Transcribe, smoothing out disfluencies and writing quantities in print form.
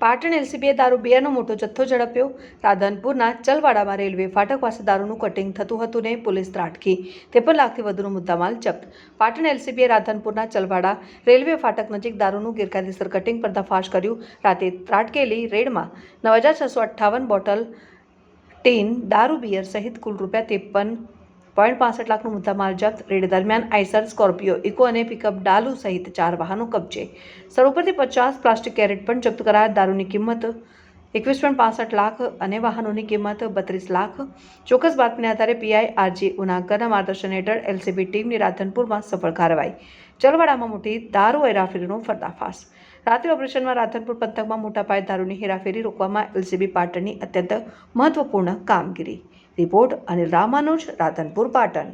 પાટણ એલસીબીએ દારૂ બિયરનો મોટો જથ્થો ઝડપ્યો। રાધનપુરના ચલવાડામાં રેલવે ફાટક પાસે દારૂનું કટિંગ થતું હતું ને પોલીસ ત્રાટકી। 53 લાખથી વધુનો મુદ્દામાલ જપ્ત। પાટણ એલસીબીએ રાધનપુરના ચલવાડા રેલવે ફાટક નજીક દારૂનું ગેરકાયદેસર કટિંગ પર્દાફાશ કર્યું। રાતે ત્રાટકેલી રેડમાં 9658 બોટલ ટીન દારૂ બિયર સહિત કુલ ₹53.65 લાખનો મુદ્દામાલ જપ્ત। રેડ દરમિયાન આઈસર, સ્કોર્પિયો, ઇકો અને પિકઅપ ડાલુ સહિત 4 વાહનો કબજે। સ્થળ ઉપરથી 50 પ્લાસ્ટિક કેરેટ પણ જપ્ત કરાયા। દારૂની કિંમત 21.65 લાખ અને વાહનોની કિંમત 32 લાખ। ચોક્કસ બાતમીના આધારે પીઆઈ આરજી ઉનાગરના માર્ગદર્શન હેઠળ એલસીબી ટીમની રાધનપુરમાં સફળ કાર્યવાહી। ચલવાડામાં મોટી દારૂ હેરાફેરીનો પર્દાફાશ। રાત્રિ ઓપરેશનમાં રાધનપુર પંથકમાં મોટા પાયે દારૂની હેરાફેરી રોકવામાં એલસીબી પાટણની અત્યંત મહત્વપૂર્ણ કામગીરી। રિપોર્ટ અનિલ રામાનુજ, રાધનપુર, પાટણ।